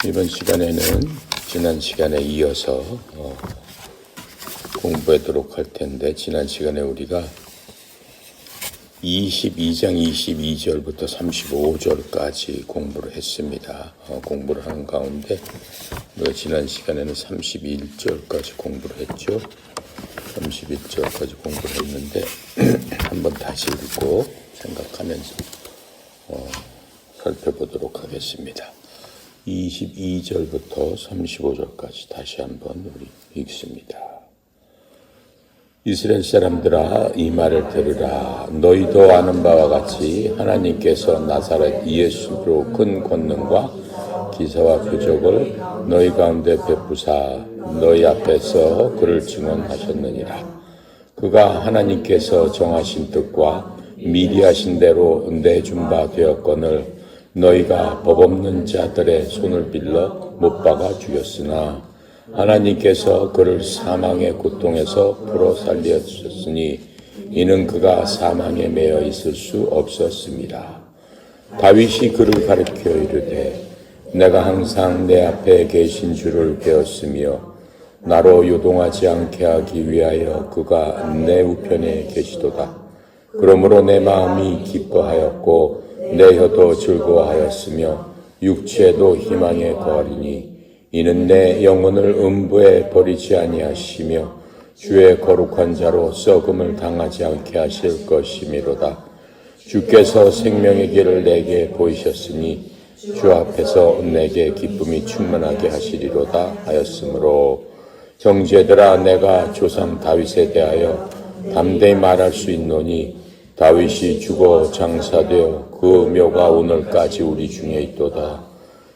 이번 시간에는 지난 시간에 이어서 공부하도록 할 텐데, 지난 시간에 우리가 22장 22절부터 35절까지 공부를 했습니다. 공부를 하는 가운데 우리가 지난 시간에는 31절까지 공부를 했죠. 31절까지 공부를 했는데 한번 다시 읽고 생각하면서 살펴보도록 하겠습니다. 22절부터 35절까지 다시 한번 우리 읽습니다. 이스라엘 사람들아, 이 말을 들으라. 너희도 아는 바와 같이 하나님께서 나사렛 예수로 큰 권능과 기사와 표적을 너희 가운데 베푸사 너희 앞에서 그를 증언하셨느니라. 그가 하나님께서 정하신 뜻과 미리 하신 대로 내준 바 되었거늘 너희가 법 없는 자들의 손을 빌려 못 박아 죽였으나 하나님께서 그를 사망의 고통에서 풀어 살려주셨으니 이는 그가 사망에 매여 있을 수 없었습니다. 다윗이 그를 가르쳐 이르되 내가 항상 내 앞에 계신 줄을 배웠으며 나로 요동하지 않게 하기 위하여 그가 내 우편에 계시도다. 그러므로 내 마음이 기뻐하였고 내 혀도 즐거워하였으며 육체도 희망에 거하리니 이는 내 영혼을 음부에 버리지 아니하시며 주의 거룩한 자로 썩음을 당하지 않게 하실 것이미로다. 주께서 생명의 길을 내게 보이셨으니 주 앞에서 내게 기쁨이 충만하게 하시리로다 하였으므로 형제들아, 내가 조상 다윗에 대하여 담대히 말할 수 있노니 다윗이 죽어 장사되어 그 묘가 오늘까지 우리 중에 있도다.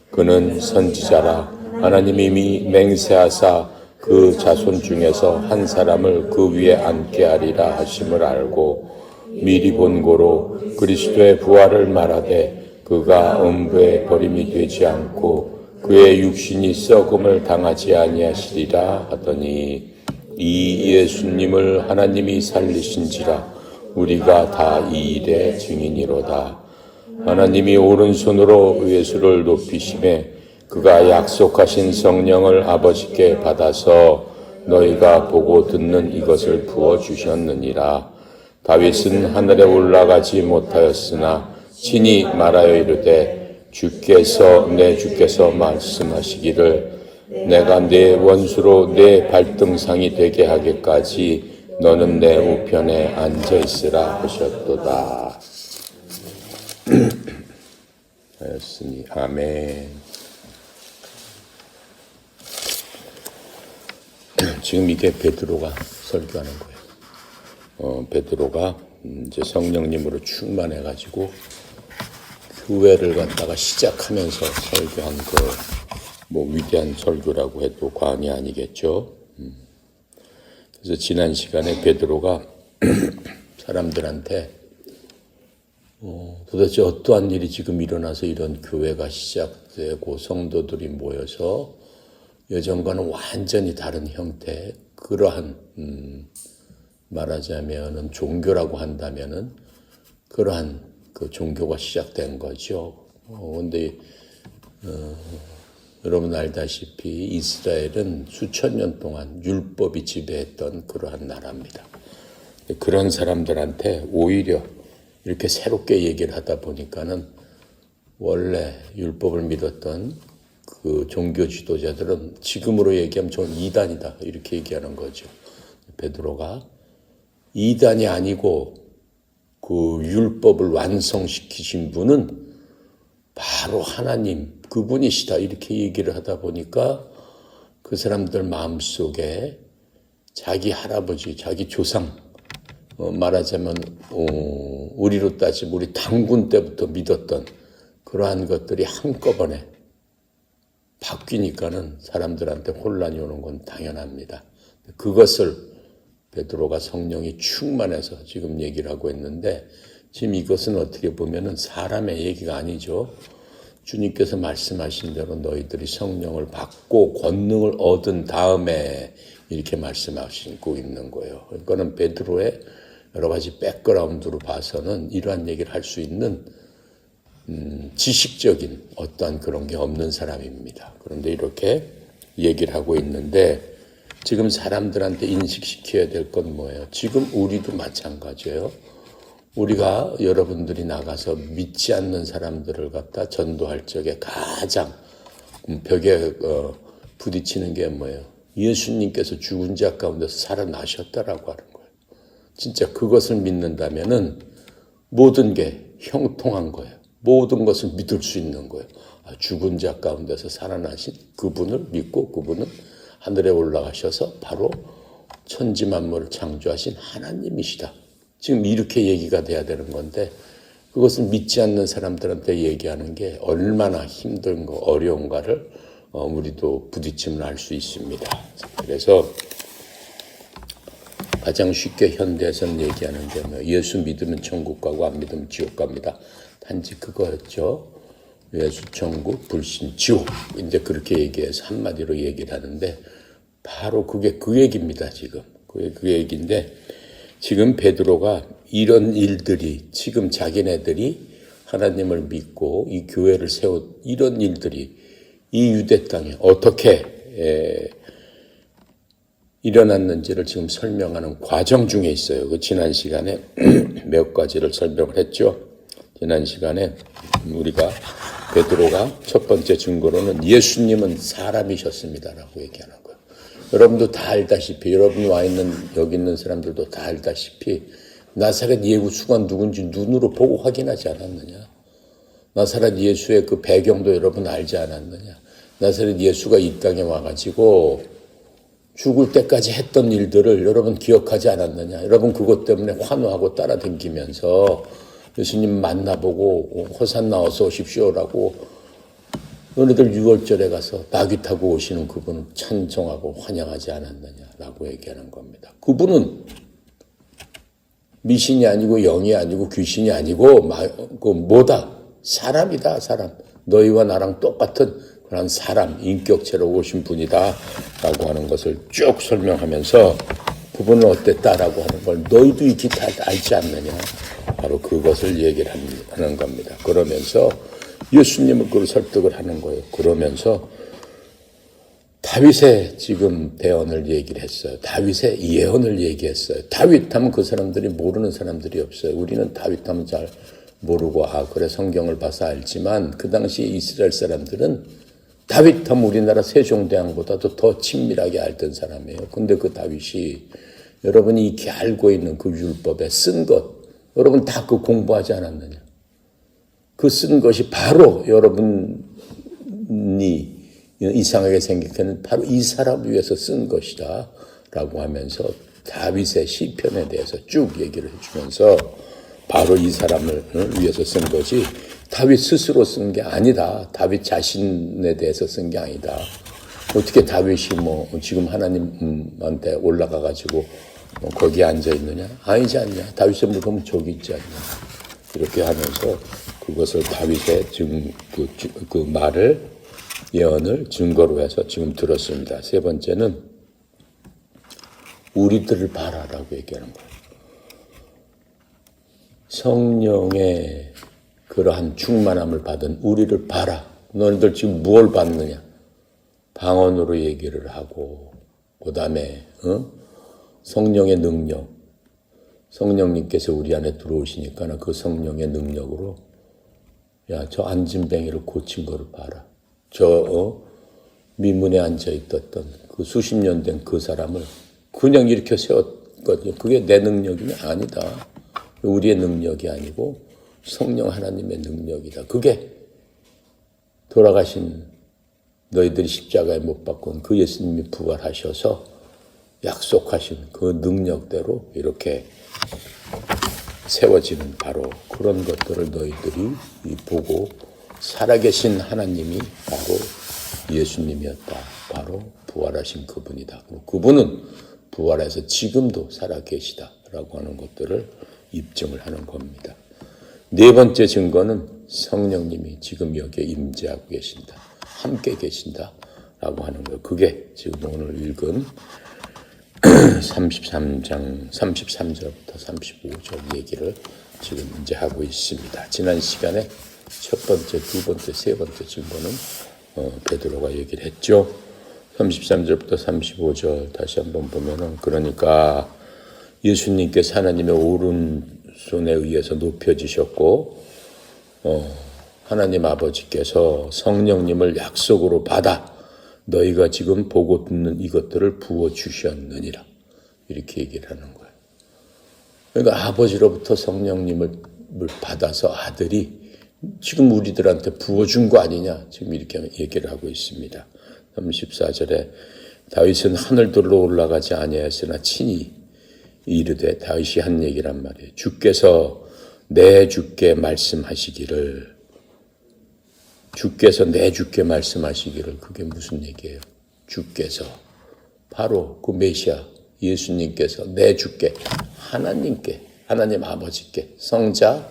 그는 선지자라. 하나님이 이미 맹세하사 그 자손 중에서 한 사람을 그 위에 앉게 하리라 하심을 알고 미리 본고로 그리스도의 부활을 말하되 그가 음부에 버림이 되지 않고 그의 육신이 썩음을 당하지 아니하시리라 하더니 이 예수님을 하나님이 살리신지라 우리가 다 이 일의 증인이로다. 하나님이 오른손으로 예수를 높이심에 그가 약속하신 성령을 아버지께 받아서 너희가 보고 듣는 이것을 부어주셨느니라. 다윗은 하늘에 올라가지 못하였으나 친히 말하여 이르되 내 주께서 말씀하시기를 내가 네 원수로 네 발등상이 되게 하기까지 너는 내 우편에 앉아있으라 하셨도다. 하였으니 아멘. 지금 이게 베드로가 설교하는 거예요. 베드로가 이제 성령님으로 충만해가지고 교회를 갖다가 시작하면서 설교한 위대한 설교라고 해도 과언이 아니겠죠. 그래서 지난 시간에 베드로가 사람들한테 도대체 어떠한 일이 지금 일어나서 이런 교회가 시작되고 성도들이 모여서 예전과는 완전히 다른 형태의 그러한 말하자면은 종교라고 한다면은 그러한 그 종교가 시작된 거죠. 근데 여러분 알다시피 이스라엘은 수천 년 동안 율법이 지배했던 그러한 나라입니다. 그런 사람들한테 오히려 이렇게 새롭게 얘기를 하다 보니까는 원래 율법을 믿었던 그 종교 지도자들은 지금으로 얘기하면 저는 이단이다 이렇게 얘기하는 거죠. 베드로가 이단이 아니고 그 율법을 완성시키신 분은 바로 하나님 그분이시다 이렇게 얘기를 하다 보니까 그 사람들 마음속에 자기 할아버지, 자기 조상 말하자면 우리로 따지면 우리 당군 때부터 믿었던 그러한 것들이 한꺼번에 바뀌니까는 사람들한테 혼란이 오는 건 당연합니다. 그것을 베드로가 성령이 충만해서 지금 얘기를 하고 있는데 지금 이것은 어떻게 보면은 사람의 얘기가 아니죠. 주님께서 말씀하신 대로 너희들이 성령을 받고 권능을 얻은 다음에 이렇게 말씀하시고 있는 거예요. 그러니까는 베드로의 여러 가지 백그라운드로 봐서는 이러한 얘기를 할 수 있는 지식적인 어떤 그런 게 없는 사람입니다. 그런데 이렇게 얘기를 하고 있는데 지금 사람들한테 인식시켜야 될 건 뭐예요? 지금 우리도 마찬가지예요. 우리가 여러분들이 나가서 믿지 않는 사람들을 갖다 전도할 적에 가장 벽에 부딪히는 게 뭐예요? 예수님께서 죽은 자 가운데서 살아나셨다라고 하는 거예요. 진짜 그것을 믿는다면은 모든 게 형통한 거예요. 모든 것을 믿을 수 있는 거예요. 죽은 자 가운데서 살아나신 그분을 믿고 그분은 하늘에 올라가셔서 바로 천지 만물을 창조하신 하나님이시다. 지금 이렇게 얘기가 돼야 되는 건데 그것을 믿지 않는 사람들한테 얘기하는 게 얼마나 힘든 거 어려운가를 우리도 부딪힘을 알 수 있습니다. 그래서 가장 쉽게 현대에서는 얘기하는 게 뭐 예수 믿으면 천국 가고 안 믿으면 지옥 갑니다. 단지 그거였죠. 예수 천국 불신 지옥 이제 그렇게 얘기해서 한마디로 얘기를 하는데 바로 그게 그 얘기입니다. 지금 그게 그 얘기인데 지금 베드로가 이런 일들이 지금 자기네들이 하나님을 믿고 이 교회를 세운 이런 일들이 이 유대 땅에 어떻게 일어났는지를 지금 설명하는 과정 중에 있어요. 그 지난 시간에 몇 가지를 설명을 했죠. 지난 시간에 우리가 베드로가 첫 번째 증거로는 예수님은 사람이셨습니다라고 얘기하는 거예요. 여러분도 다 알다시피 여러분이 와 있는 여기 있는 사람들도 다 알다시피 나사렛 예수가 누군지 눈으로 보고 확인하지 않았느냐. 나사렛 예수의 그 배경도 여러분 알지 않았느냐. 나사렛 예수가 이 땅에 와가지고 죽을 때까지 했던 일들을 여러분 기억하지 않았느냐. 여러분 그것 때문에 환호하고 따라다니면서 예수님 만나보고 호산나 어서 오십시오라고 너네들 6월절에 가서 나귀 타고 오시는 그분을 찬송하고 환영하지 않았느냐라고 얘기하는 겁니다. 그분은 미신이 아니고 영이 아니고 귀신이 아니고 그 뭐다? 사람이다. 사람. 너희와 나랑 똑같은 그런 사람, 인격체로 오신 분이다 라고 하는 것을 쭉 설명하면서 그분은 어땠다라고 하는 걸 너희도 익히 다 알지 않느냐. 바로 그것을 얘기를 하는 겁니다. 그러면서 예수님은 그걸 설득을 하는 거예요. 그러면서 다윗의 지금 대언을 얘기를 했어요. 다윗의 예언을 얘기했어요. 다윗 하면 그 사람들이 모르는 사람들이 없어요. 우리는 다윗 하면 잘 모르고 그래 성경을 봐서 알지만 그 당시 이스라엘 사람들은 다윗 하면 우리나라 세종대왕보다도 더 친밀하게 알던 사람이에요. 근데 그 다윗이 여러분이 이렇게 알고 있는 그 율법에 쓴 것 여러분 다 그 공부하지 않았느냐. 그 쓴 것이 바로 여러분이 이상하게 생각하는 바로 이 사람을 위해서 쓴 것이다 라고 하면서 다윗의 시편에 대해서 쭉 얘기를 해주면서 바로 이 사람을 위해서 쓴 거지 다윗 스스로 쓴 게 아니다. 다윗 자신에 대해서 쓴 게 아니다. 어떻게 다윗이 뭐 지금 하나님한테 올라가가지고 거기에 앉아있느냐? 아니지 않냐? 다윗의 물으면 저기 있지 않냐? 이렇게 하면서 그것을 다윗의 그 말을 예언을 증거로 해서 지금 들었습니다. 세 번째는 우리들을 봐라라고 얘기하는 거예요. 성령의 그러한 충만함을 받은 우리를 봐라. 너희들 지금 무엇을 받느냐? 방언으로 얘기를 하고 그 다음에 성령의 능력. 성령님께서 우리 안에 들어오시니까 그 성령의 능력으로 야, 저 안진뱅이를 고친 거를 봐라. 저 미문에 앉아있던 그 수십 년 된 그 사람을 그냥 이렇게 세웠거든요. 그게 내 능력이 아니다. 우리의 능력이 아니고 성령 하나님의 능력이다. 그게 돌아가신 너희들이 십자가에 못 박은 그 예수님이 부활하셔서 약속하신 그 능력대로 이렇게 세워지는 바로 그런 것들을 너희들이 보고 살아계신 하나님이 바로 예수님이었다. 바로 부활하신 그분이다. 그분은 부활해서 지금도 살아계시다라고 하는 것들을 입증을 하는 겁니다. 네 번째 증거는 성령님이 지금 여기에 임재하고 계신다. 함께 계신다라고 하는 거예요. 그게 지금 오늘 읽은 33절부터 35절 얘기를 지금 이제 하고 있습니다. 지난 시간에 첫 번째, 두 번째, 세 번째 증거는 베드로가 얘기를 했죠. 33절부터 35절 다시 한번 보면은 그러니까 예수님께서 하나님의 오른손에 의해서 높여지셨고 하나님 아버지께서 성령님을 약속으로 받아 너희가 지금 보고 듣는 이것들을 부어주셨느니라. 이렇게 얘기를 하는 거예요. 그러니까 아버지로부터 성령님을 받아서 아들이 지금 우리들한테 부어준 거 아니냐. 지금 이렇게 얘기를 하고 있습니다. 34절에 다윗은 하늘들로 올라가지 아니하였으나 친히 이르되 다윗이 한 얘기란 말이에요. 주께서 내 주께 말씀하시기를 그게 무슨 얘기예요? 주께서 바로 그 메시아 예수님께서 내 주께 하나님께 하나님 아버지께 성자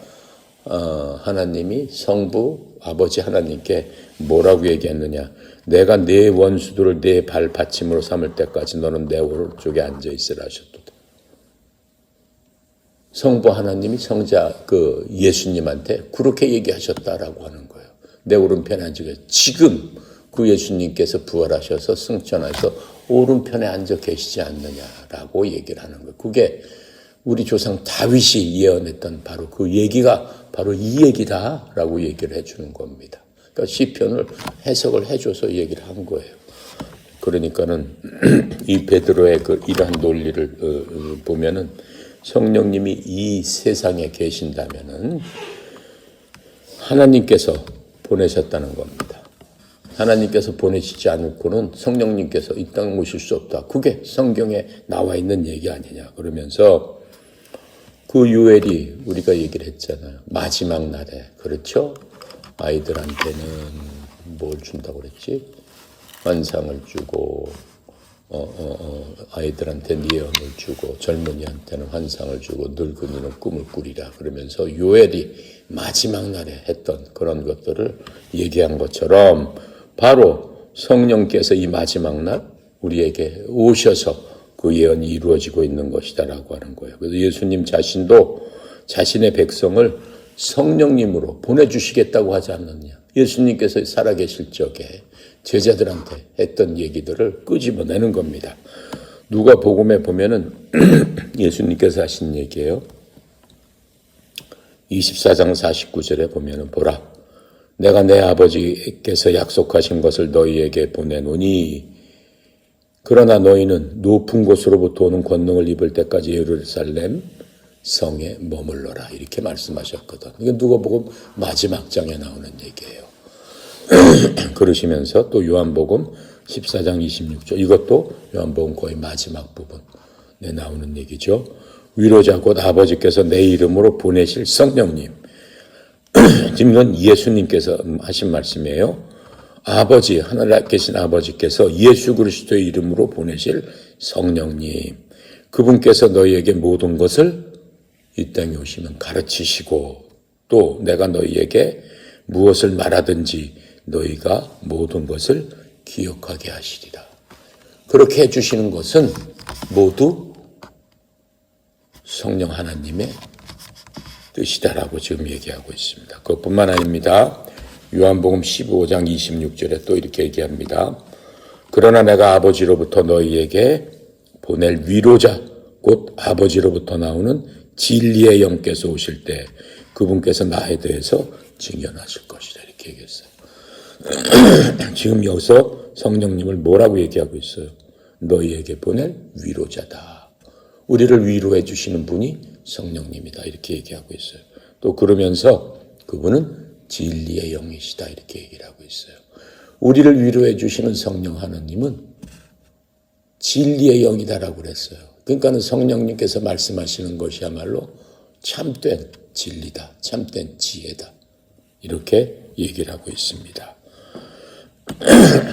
하나님이 성부 아버지 하나님께 뭐라고 얘기했느냐? 내가 네 원수들을 네 발받침으로 삼을 때까지 너는 내 오른쪽에 앉아 있으라 하셨도다. 성부 하나님이 성자 그 예수님한테 그렇게 얘기하셨다라고 하는 거예요. 내 오른편에 앉아 지금 그 예수님께서 부활하셔서 승천해서 오른편에 앉아 계시지 않느냐라고 얘기를 하는 거예요. 그게 우리 조상 다윗이 예언했던 바로 그 얘기가 바로 이 얘기다라고 얘기를 해주는 겁니다. 그러니까 시편을 해석을 해줘서 얘기를 한 거예요. 그러니까는 이 베드로의 그 이러한 논리를 보면은 성령님이 이 세상에 계신다면은 하나님께서 보내셨다는 겁니다. 하나님께서 보내시지 않고는 성령님께서 이 땅에 오실 수 없다. 그게 성경에 나와 있는 얘기 아니냐. 그러면서 그 요엘이 우리가 얘기를 했잖아요. 마지막 날에. 그렇죠? 아이들한테는 뭘 준다고 그랬지? 환상을 주고 아이들한테는 예언을 주고 젊은이한테는 환상을 주고 늙은이는 꿈을 꾸리라. 그러면서 요엘이 마지막 날에 했던 그런 것들을 얘기한 것처럼 바로 성령께서 이 마지막 날 우리에게 오셔서 그 예언이 이루어지고 있는 것이다라고 하는 거예요. 그래서 예수님 자신도 자신의 백성을 성령님으로 보내주시겠다고 하지 않느냐. 예수님께서 살아계실 적에 제자들한테 했던 얘기들을 끄집어내는 겁니다. 누가복음에 보면은 예수님께서 하신 얘기예요. 24장 49절에 보면은 보라, 내가 내 아버지께서 약속하신 것을 너희에게 보내노니 그러나 너희는 높은 곳으로부터 오는 권능을 입을 때까지 예루살렘 성에 머물러라. 이렇게 말씀하셨거든. 이게 누가복음 마지막 장에 나오는 얘기예요. 그러시면서 또 요한복음 14장 26절 이것도 요한복음 거의 마지막 부분에 나오는 얘기죠. 위로자 곧 아버지께서 내 이름으로 보내실 성령님. 지금 이건 예수님께서 하신 말씀이에요. 아버지 하늘에 계신 아버지께서 예수 그리스도의 이름으로 보내실 성령님. 그분께서 너희에게 모든 것을 이 땅에 오시면 가르치시고 또 내가 너희에게 무엇을 말하든지 너희가 모든 것을 기억하게 하시리라. 그렇게 해주시는 것은 모두 성령 하나님의 뜻이다라고 지금 얘기하고 있습니다. 그것뿐만 아닙니다. 요한복음 15장 26절에 또 이렇게 얘기합니다. 그러나 내가 아버지로부터 너희에게 보낼 위로자 곧 아버지로부터 나오는 진리의 영께서 오실 때 그분께서 나에 대해서 증언하실 것이다. 이렇게 얘기했어요. 지금 여기서 성령님을 뭐라고 얘기하고 있어요? 너희에게 보낼 위로자다. 우리를 위로해 주시는 분이 성령님이다. 이렇게 얘기하고 있어요. 또 그러면서 그분은 진리의 영이시다. 이렇게 얘기를 하고 있어요. 우리를 위로해 주시는 성령 하나님은 진리의 영이다라고 그랬어요. 그러니까는 성령님께서 말씀하시는 것이야말로 참된 진리다. 참된 지혜다. 이렇게 얘기를 하고 있습니다.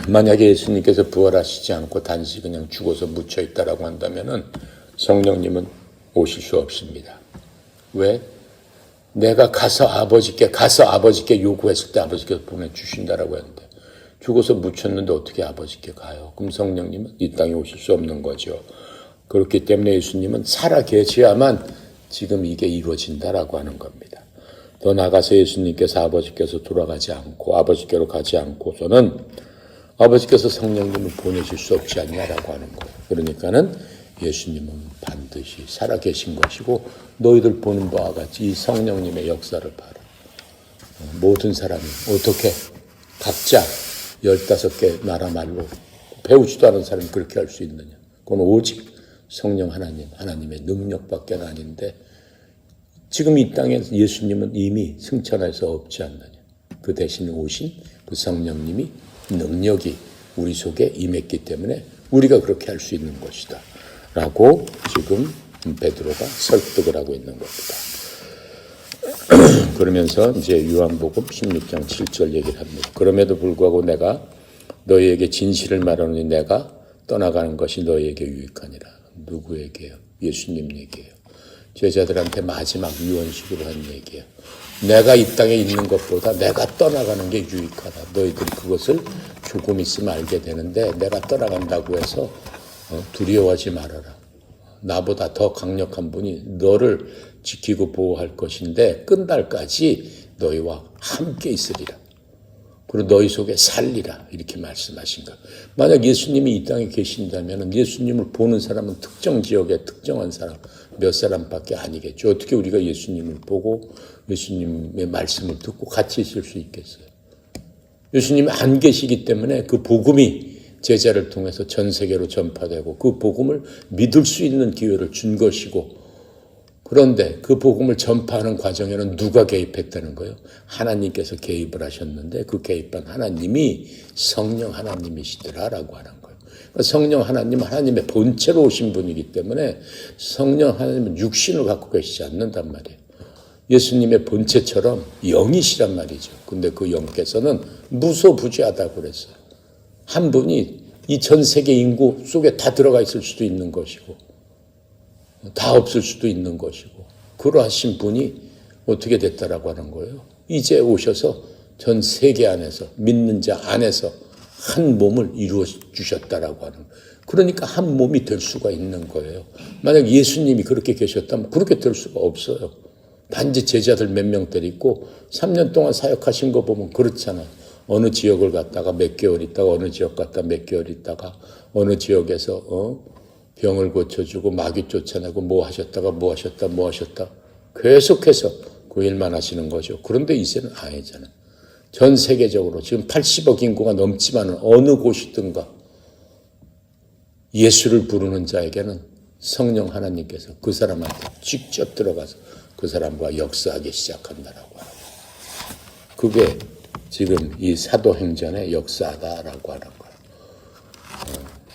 만약에 예수님께서 부활하시지 않고 단지 그냥 죽어서 묻혀 있다라고 한다면은 성령님은 오실 수 없습니다. 왜? 내가 가서 아버지께 요구했을 때 아버지께서 보내주신다라고 했는데 죽어서 묻혔는데 어떻게 아버지께 가요? 그럼 성령님은 이 땅에 오실 수 없는 거죠. 그렇기 때문에 예수님은 살아 계셔야만 지금 이게 이루어진다라고 하는 겁니다. 더 나아가서 예수님께서 아버지께서 돌아가지 않고 아버지께로 가지 않고서는 아버지께서 성령님을 보내실 수 없지 않냐라고 하는 거예요. 그러니까는 예수님은 반드시 살아계신 것이고 너희들 보는 바와 같이 이 성령님의 역사를 봐라. 모든 사람이 어떻게 각자 15개 나라 말로 배우지도 않은 사람이 그렇게 할 수 있느냐. 그건 오직 성령 하나님의 능력밖에 아닌데 지금 이 땅에 예수님은 이미 승천해서 없지 않느냐. 그 대신 오신 그 성령님이 능력이 우리 속에 임했기 때문에 우리가 그렇게 할 수 있는 것이다. 라고 지금 베드로가 설득을 하고 있는 겁니다. 그러면서 이제 요한복음 16장 7절 얘기를 합니다. 그럼에도 불구하고 내가 너희에게 진실을 말하노니 내가 떠나가는 것이 너희에게 유익하니라. 누구에게요? 예수님 얘기예요. 제자들한테 마지막 유언식으로 한 얘기예요. 내가 이 땅에 있는 것보다 내가 떠나가는 게 유익하다. 너희들이 그것을 조금 있으면 알게 되는데 내가 떠나간다고 해서 두려워하지 말아라. 나보다 더 강력한 분이 너를 지키고 보호할 것인데 끝날까지 너희와 함께 있으리라. 그리고 너희 속에 살리라. 이렇게 말씀하신 것. 만약 예수님이 이 땅에 계신다면 예수님을 보는 사람은 특정 지역의 특정한 사람, 몇 사람밖에 아니겠죠. 어떻게 우리가 예수님을 보고 예수님의 말씀을 듣고 같이 있을 수 있겠어요. 예수님이 안 계시기 때문에 그 복음이 제자를 통해서 전 세계로 전파되고 그 복음을 믿을 수 있는 기회를 준 것이고 그런데 그 복음을 전파하는 과정에는 누가 개입했다는 거예요? 하나님께서 개입을 하셨는데 그 개입한 하나님이 성령 하나님이시더라라고 하는 거예요. 성령 하나님은 하나님의 본체로 오신 분이기 때문에 성령 하나님은 육신을 갖고 계시지 않는단 말이에요. 예수님의 본체처럼 영이시란 말이죠. 근데 그 영께서는 무소부지하다고 그랬어요. 한 분이 이 전 세계 인구 속에 다 들어가 있을 수도 있는 것이고 다 없을 수도 있는 것이고 그러하신 분이 어떻게 됐다라고 하는 거예요. 이제 오셔서 전 세계 안에서 믿는 자 안에서 한 몸을 이루어 주셨다라고 하는 거예요. 그러니까 한 몸이 될 수가 있는 거예요. 만약 예수님이 그렇게 계셨다면 그렇게 될 수가 없어요. 단지 제자들 몇 명들 있고 3년 동안 사역하신 거 보면 그렇잖아요. 어느 지역을 갔다가 몇 개월 있다가 어느 지역 갔다 몇 개월 있다가 어느 지역에서 병을 고쳐주고 마귀 쫓아내고 뭐 하셨다 계속해서 그 일만 하시는 거죠. 그런데 이제는 아니잖아요. 전 세계적으로 지금 80억 인구가 넘지만 어느 곳이든가 예수를 부르는 자에게는 성령 하나님께서 그 사람한테 직접 들어가서 그 사람과 역사하기 시작한다라고 하는 거예요. 그게 지금 이 사도행전의 역사다라고 하는 거예요.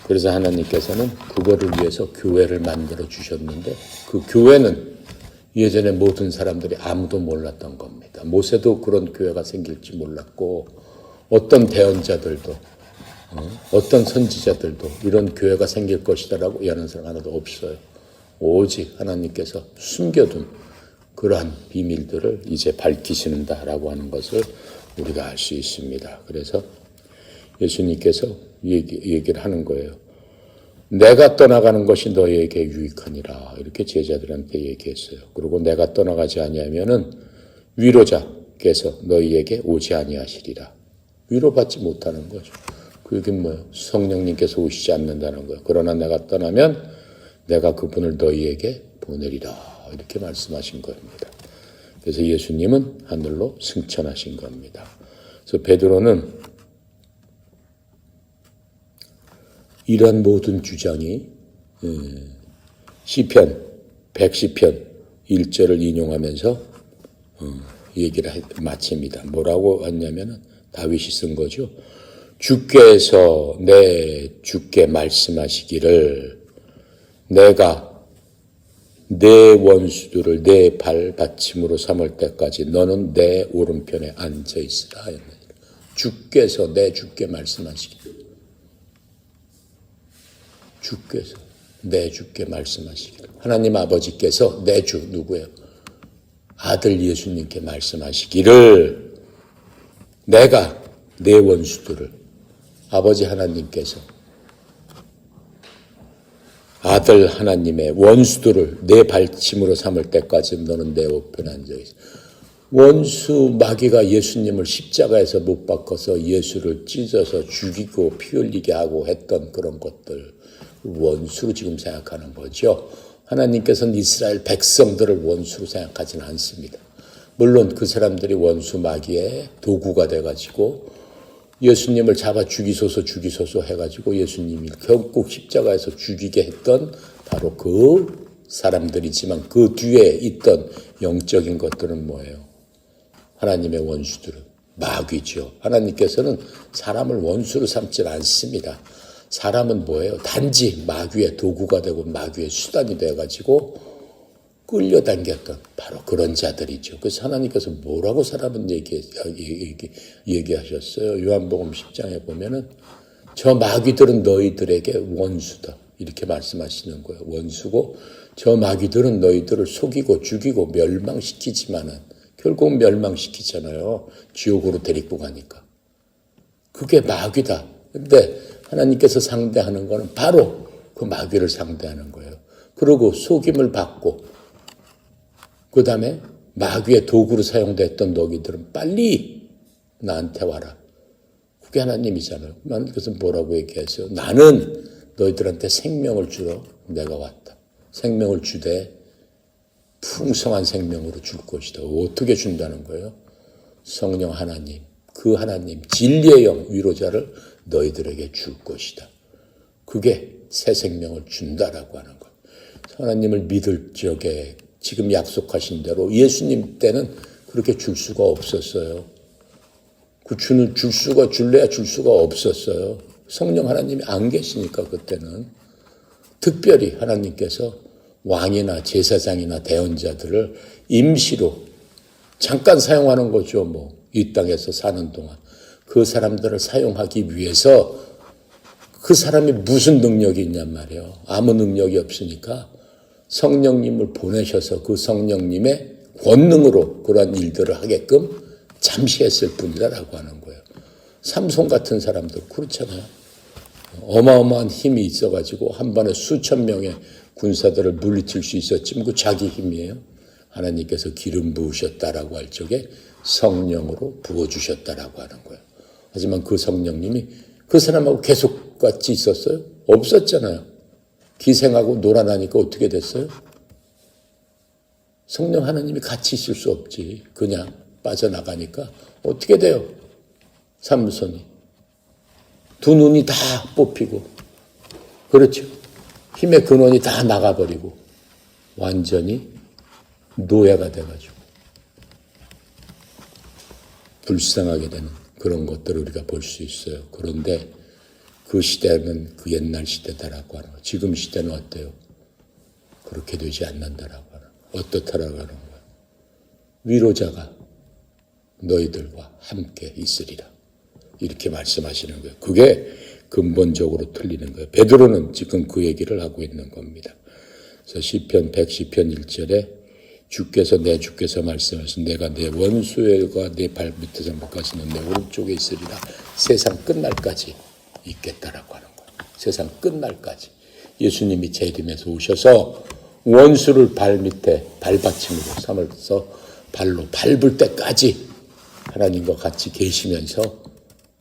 그래서 하나님께서는 그거를 위해서 교회를 만들어 주셨는데 그 교회는 예전에 모든 사람들이 아무도 몰랐던 겁니다. 모세도 그런 교회가 생길지 몰랐고 어떤 대언자들도 어떤 선지자들도 이런 교회가 생길 것이다라고 얘기하는 사람 하나도 없어요. 오직 하나님께서 숨겨둔 그러한 비밀들을 이제 밝히신다라고 하는 것을 우리가 알 수 있습니다. 그래서 예수님께서 얘기를 하는 거예요. 내가 떠나가는 것이 너희에게 유익하니라. 이렇게 제자들한테 얘기했어요. 그리고 내가 떠나가지 아니하면은 위로자께서 너희에게 오지 아니하시리라. 위로받지 못하는 거죠. 그게 뭐예요? 성령님께서 오시지 않는다는 거예요. 그러나 내가 떠나면 내가 그분을 너희에게 보내리라. 이렇게 말씀하신 겁니다. 그래서 예수님은 하늘로 승천하신 겁니다. 그래서 베드로는 이러한 모든 주장이 시편 110편 1절을 인용하면서 얘기를 마칩니다. 뭐라고 했냐면 다윗이 쓴 거죠. 주께서 내 주께 말씀하시기를 내가 내 원수들을 내 발받침으로 삼을 때까지 너는 내 오른편에 앉아 있으라. 주께서 내 주께 말씀하시기를 주께서 내 주께 말씀하시기를 하나님 아버지께서 내 주 누구예요? 아들 예수님께 말씀하시기를 내가 내 원수들을 아버지 하나님께서 아들 하나님의 원수들을 내 발침으로 삼을 때까지 너는 내 우편에 앉아있어. 원수 마귀가 예수님을 십자가에서 못 박아서 예수를 찢어서 죽이고 피 흘리게 하고 했던 그런 것들 원수로 지금 생각하는 거죠. 하나님께서는 이스라엘 백성들을 원수로 생각하지는 않습니다. 물론 그 사람들이 원수 마귀의 도구가 돼가지고 예수님을 잡아 죽이소서 해가지고 예수님이 결국 십자가에서 죽이게 했던 바로 그 사람들이지만 그 뒤에 있던 영적인 것들은 뭐예요? 하나님의 원수들은 마귀죠. 하나님께서는 사람을 원수로 삼지 않습니다. 사람은 뭐예요? 단지 마귀의 도구가 되고 마귀의 수단이 돼가지고 끌려당겼던 바로 그런 자들이죠. 그래서 하나님께서 뭐라고 사람은 얘기하셨어요? 요한복음 10장에 보면은 저 마귀들은 너희들에게 원수다. 이렇게 말씀하시는 거예요. 원수고 저 마귀들은 너희들을 속이고 죽이고 멸망시키지만은 결국 멸망시키잖아요. 지옥으로 데리고 가니까. 그게 마귀다. 근데 하나님께서 상대하는 거는 바로 그 마귀를 상대하는 거예요. 그리고 속임을 받고 그 다음에 마귀의 도구로 사용됐던 너희들은 빨리 나한테 와라. 그게 하나님이잖아요. 하나님께서 뭐라고 얘기하세요? 나는 너희들한테 생명을 주러 내가 왔다. 생명을 주되 풍성한 생명으로 줄 것이다. 어떻게 준다는 거예요? 성령 하나님, 그 하나님 진리의 영 위로자를 너희들에게 줄 것이다. 그게 새 생명을 준다라고 하는 거예요. 하나님을 믿을 적에 지금 약속하신 대로 예수님 때는 그렇게 줄 수가 없었어요. 그 줄래야 줄 수가 없었어요. 성령 하나님이 안 계시니까 그때는 특별히 하나님께서 왕이나 제사장이나 대언자들을 임시로 잠깐 사용하는 거죠. 이 땅에서 사는 동안 그 사람들을 사용하기 위해서 그 사람이 무슨 능력이 있냔 말이에요. 아무 능력이 없으니까 성령님을 보내셔서 그 성령님의 권능으로 그러한 일들을 하게끔 잠시 했을 뿐이다라고 하는 거예요. 삼손 같은 사람도 그렇잖아요. 어마어마한 힘이 있어가지고 한 번에 수천 명의 군사들을 물리칠 수 있었지만 그 자기 힘이에요. 하나님께서 기름 부으셨다라고 할 적에 성령으로 부어주셨다라고 하는 거예요. 하지만 그 성령님이 그 사람하고 계속 같이 있었어요? 없었잖아요. 기생하고 놀아나니까 어떻게 됐어요? 성령 하나님이 같이 있을 수 없지. 그냥 빠져나가니까 어떻게 돼요? 삼손이 두 눈이 다 뽑히고 그렇죠. 힘의 근원이 다 나가버리고 완전히 노예가 돼가지고 불쌍하게 되는 그런 것들을 우리가 볼 수 있어요. 그런데 그 시대는 그 옛날 시대다라고 하는 거예요. 지금 시대는 어때요? 그렇게 되지 않는다라고 하는 거예요. 어떻다라고 하는 거예요? 위로자가 너희들과 함께 있으리라. 이렇게 말씀하시는 거예요. 그게 근본적으로 틀리는 거예요. 베드로는 지금 그 얘기를 하고 있는 겁니다. 그래서 시편 110편 1절에 내 주께서 말씀하신 내가 내 원수가 내 발밑에서 묶어지는 내 오른쪽에 있으리라. 세상 끝날까지 있겠다라고 하는 거예요. 세상 끝날까지. 예수님이 재림해서 오셔서 원수를 발밑에 발받침으로 삼아서 발로 밟을 때까지 하나님과 같이 계시면서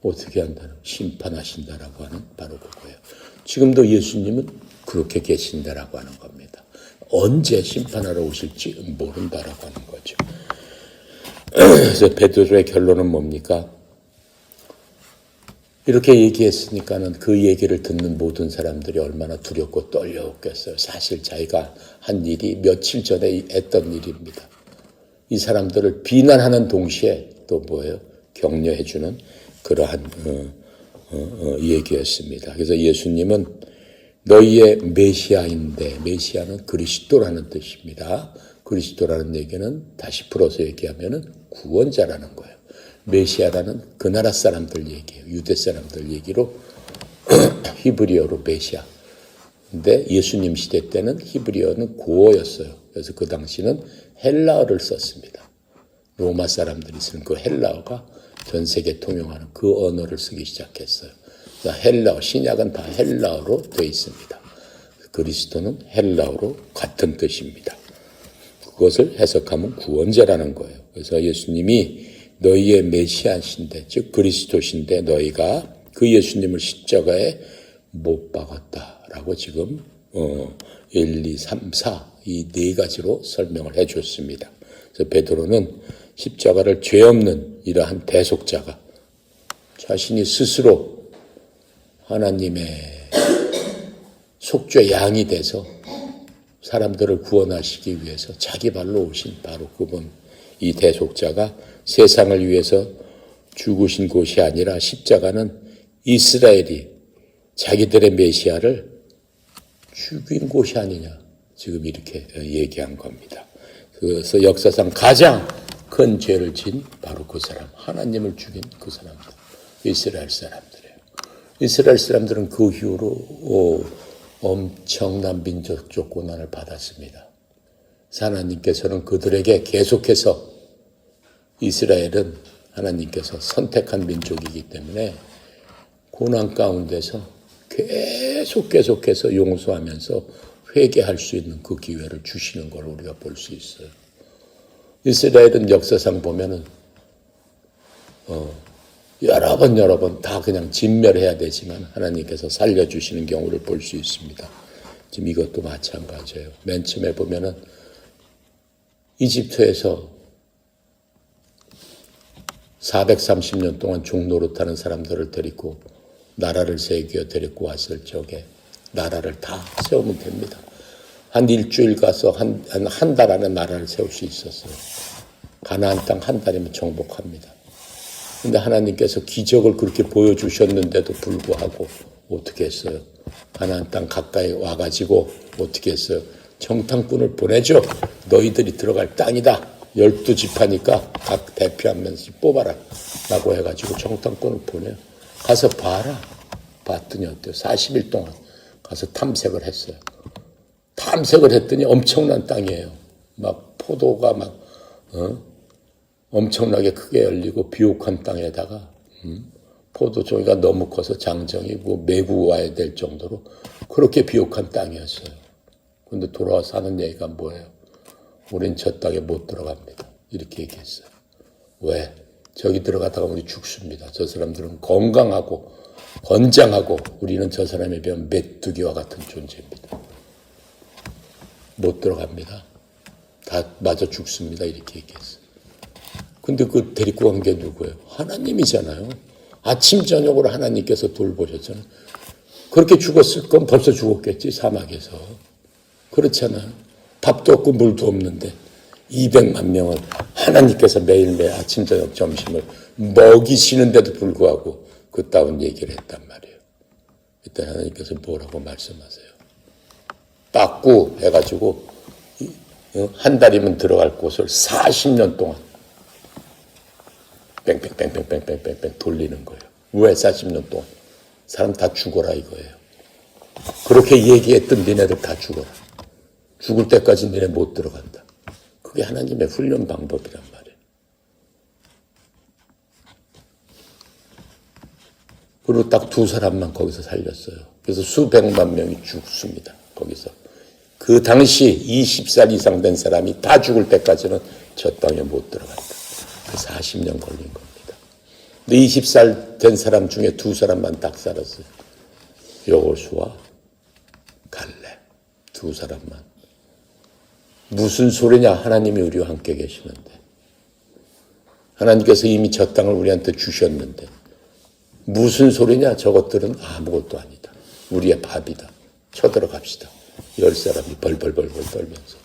어떻게 한다는 심판하신다라고 하는 바로 그거예요. 지금도 예수님은 그렇게 계신다라고 하는 겁니다. 언제 심판하러 오실지 모른다라고 하는 거죠. 그래서 베드로의 결론은 뭡니까? 이렇게 얘기했으니까는 그 얘기를 듣는 모든 사람들이 얼마나 두렵고 떨려했겠어요. 사실 자기가 한 일이 며칠 전에 했던 일입니다. 이 사람들을 비난하는 동시에 또 뭐예요? 격려해주는 그러한 얘기였습니다. 그래서 예수님은 너희의 메시아인데, 메시아는 그리스도라는 뜻입니다. 그리스도라는 얘기는 다시 풀어서 얘기하면은 구원자라는 거예요. 메시아라는 그 나라 사람들 얘기예요. 유대 사람들 얘기로 히브리어로 메시아. 근데 예수님 시대 때는 히브리어는 고어였어요. 그래서 그 당시는 헬라어를 썼습니다. 로마 사람들이 쓰는 그 헬라어가 전 세계 통용하는 그 언어를 쓰기 시작했어요. 헬라어, 신약은 다 헬라어로 되어 있습니다. 그리스도는 헬라어로 같은 뜻입니다. 그것을 해석하면 구원자라는 거예요. 그래서 예수님이 너희의 메시아신데, 즉 그리스도신데 너희가 그 예수님을 십자가에 못 박았다라고 지금 1, 2, 3, 4 이 네 가지로 설명을 해 줬습니다. 그래서 베드로는 십자가를 죄 없는 이러한 대속자가 자신이 스스로 하나님의 속죄 양이 돼서 사람들을 구원하시기 위해서 자기 발로 오신 바로 그분, 이 대속자가 세상을 위해서 죽으신 곳이 아니라 십자가는 이스라엘이 자기들의 메시아를 죽인 곳이 아니냐, 지금 이렇게 얘기한 겁니다. 그래서 역사상 가장 큰 죄를 진 바로 그 사람, 하나님을 죽인 그 사람들, 이스라엘 사람들이에요. 이스라엘 사람들은 그 이후로 엄청난 민족적 고난을 받았습니다. 하나님께서는 그들에게 계속해서, 이스라엘은 하나님께서 선택한 민족이기 때문에 고난 가운데서 계속해서 용서하면서 회개할 수 있는 그 기회를 주시는 걸 우리가 볼 수 있어요. 이스라엘은 역사상 보면은 여러 번 다 그냥 진멸해야 되지만 하나님께서 살려주시는 경우를 볼 수 있습니다. 지금 이것도 마찬가지예요. 맨 처음에 보면은 이집트에서 430년 동안 종노릇하는 사람들을 데리고 나라를 세우려 데리고 왔을 적에 나라를 다 세우면 됩니다. 한 일주일 가서 한 달 안에 나라를 세울 수 있었어요. 가나안 땅 한 달이면 정복합니다. 근데 하나님께서 기적을 그렇게 보여주셨는데도 불구하고 어떻게 했어요? 가나안 땅 가까이 와가지고 어떻게 했어요? 정탐꾼을 보내죠. 너희들이 들어갈 땅이다. 12지파니까 각 대표 한 명씩 뽑아라 라고 해가지고 정탐꾼을 보내요. 가서 봐라. 봤더니 어때요? 40일 동안 가서 탐색을 했어요. 탐색을 했더니 엄청난 땅이에요. 막 포도가 막 엄청나게 크게 열리고 비옥한 땅에다가 포도 종이가 너무 커서 장정이고 메고 와야 될 정도로 그렇게 비옥한 땅이었어요. 근데 돌아와서 하는 얘기가 뭐예요? 우린 저 땅에 못 들어갑니다. 이렇게 얘기했어요. 왜? 저기 들어가다가 우리 죽습니다. 저 사람들은 건강하고 건장하고 우리는 저 사람에 비하면 메뚜기와 같은 존재입니다. 못 들어갑니다. 다 맞아 죽습니다. 이렇게 얘기했어요. 근데 그 데리고 간 게 누구예요? 하나님이잖아요. 아침 저녁으로 하나님께서 돌보셨잖아요. 그렇게 죽었을 건 벌써 죽었겠지, 사막에서. 그렇잖아요. 밥도 없고 물도 없는데 200만 명은 하나님께서 매일매일 아침 저녁 점심을 먹이시는데도 불구하고 그따운 얘기를 했단 말이에요. 그때 하나님께서 뭐라고 말씀하세요? 빠꾸 해가지고 한 달이면 들어갈 곳을 40년 동안 뺑뺑뺑뺑뺑뺑뺑 돌리는 거예요. 왜 40년 동안? 사람 다 죽어라 이거예요. 그렇게 얘기했던 니네들 다 죽어라. 죽을 때까지 니네 못 들어간다. 그게 하나님의 훈련 방법이란 말이에요. 그리고 딱 2사람만 거기서 살렸어요. 그래서 수백만 명이 죽습니다. 거기서. 그 당시 20살 이상 된 사람이 다 죽을 때까지는 저 땅에 못 들어간다. 40년 걸린 겁니다. 근데 20살 된 사람 중에 2사람만 딱 살았어요. 여호수아, 갈렙. 2사람만. 무슨 소리냐? 하나님이 우리와 함께 계시는데. 하나님께서 이미 저 땅을 우리한테 주셨는데. 무슨 소리냐? 저것들은 아무것도 아니다. 우리의 밥이다. 쳐들어갑시다. 10사람이 벌벌벌벌 떨면서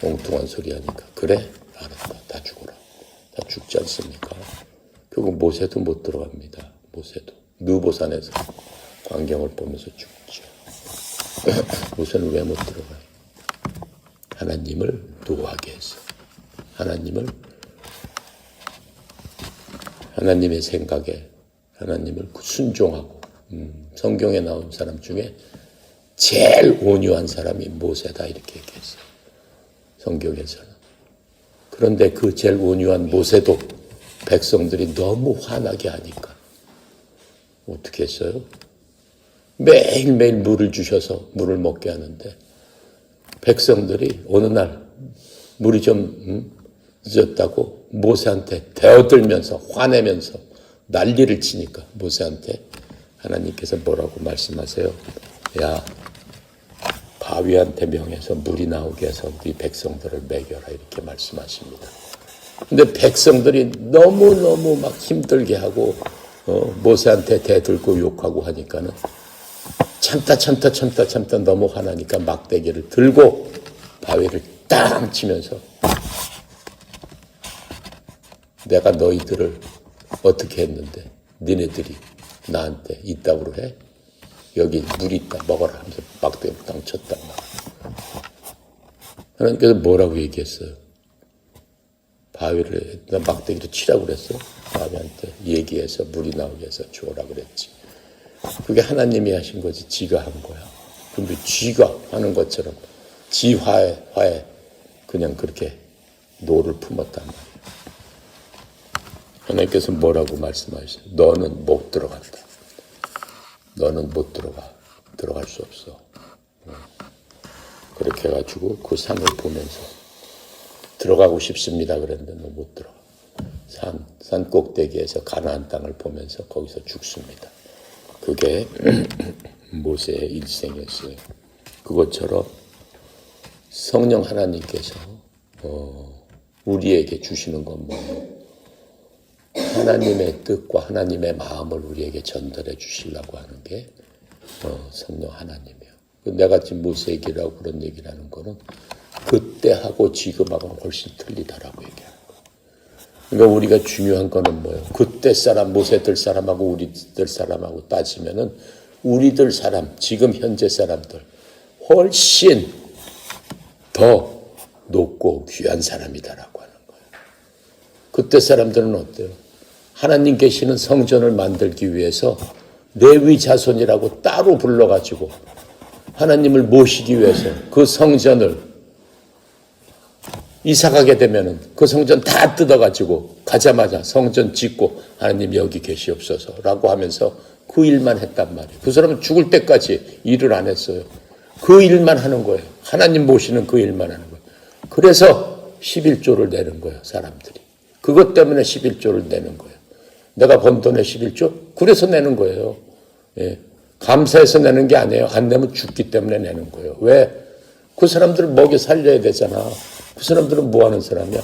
엉뚱한 소리 하니까 그래? 알았다. 다 죽어라. 다 죽지 않습니까? 결국 모세도 못 들어갑니다. 모세도. 느보산에서 광경을 보면서 죽죠. 모세는 왜 못 들어가요? 하나님을 노하게 해서. 하나님의 생각에 하나님을 순종하고 성경에 나온 사람 중에 제일 온유한 사람이 모세다 이렇게 얘기했어요. 성경에서는. 그런데 그 제일 온유한 모세도 백성들이 너무 화나게 하니까 어떻게 했어요? 매일매일 물을 주셔서 물을 먹게 하는데 백성들이 어느 날 물이 좀 늦었다고 모세한테 대어들면서 화내면서 난리를 치니까 모세한테 하나님께서 뭐라고 말씀하세요? 야, 바위한테 명해서 물이 나오게 해서 네 백성들을 먹여라 이렇게 말씀하십니다. 근데 백성들이 너무너무 막 힘들게 하고 모세한테 대들고 욕하고 하니까는 참다 너무 화나니까 막대기를 들고 바위를 땅 치면서 내가 너희들을 어떻게 했는데 니네들이 나한테 이따구로 해? 여기 물이 있다 먹어라 하면서 막대기를 땅 쳤단 말이야. 하나님께서 뭐라고 얘기했어요? 바위를 막대기로 치라고 그랬어. 바위한테 얘기해서 물이 나오게 해서 주어라 그랬지. 그게 하나님이 하신 거지 지가 한 거야. 근데 지가 하는 것처럼 지 화에 그냥 그렇게 노를 품었단 말이야. 하나님께서 뭐라고 말씀하셨어요? 너는 못 들어간다. 너는 못 들어가. 들어갈 수 없어. 그렇게 해가지고 그 산을 보면서 들어가고 싶습니다 그랬는데 너 못 들어가. 산 꼭대기에서 가나안 땅을 보면서 거기서 죽습니다. 그게 모세의 일생이었어요. 그것처럼 성령 하나님께서 우리에게 주시는 건 뭐예요? 하나님의 뜻과 하나님의 마음을 우리에게 전달해 주시려고 하는 게 성령 하나님이에요. 내가 지금 모세에게라고 그런 얘기를 하는 거는 그때하고 지금하고는 훨씬 틀리다라고 얘기하는 거예요. 그러니까 우리가 중요한 거는 뭐예요? 그때 사람, 모세들 사람하고 우리들 사람하고 따지면은 우리들 사람, 지금 현재 사람들 훨씬 더 높고 귀한 사람이다라고 하는 거예요. 그때 사람들은 어때요? 하나님 계시는 성전을 만들기 위해서 레위 자손이라고 따로 불러가지고 하나님을 모시기 위해서 그 성전을 이사 가게 되면은 그 성전 다 뜯어가지고 가자마자 성전 짓고 하나님 여기 계시옵소서라고 하면서 그 일만 했단 말이에요. 그 사람은 죽을 때까지 일을 안 했어요. 그 일만 하는 거예요. 하나님 모시는 그 일만 하는 거예요. 그래서 11조를 내는 거예요, 사람들이. 그것 때문에 11조를 내는 거예요. 내가 번 돈에 11조? 그래서 내는 거예요. 예. 감사해서 내는 게 아니에요. 안 내면 죽기 때문에 내는 거예요. 왜? 그 사람들을 먹여 살려야 되잖아. 그 사람들은 뭐 하는 사람이야?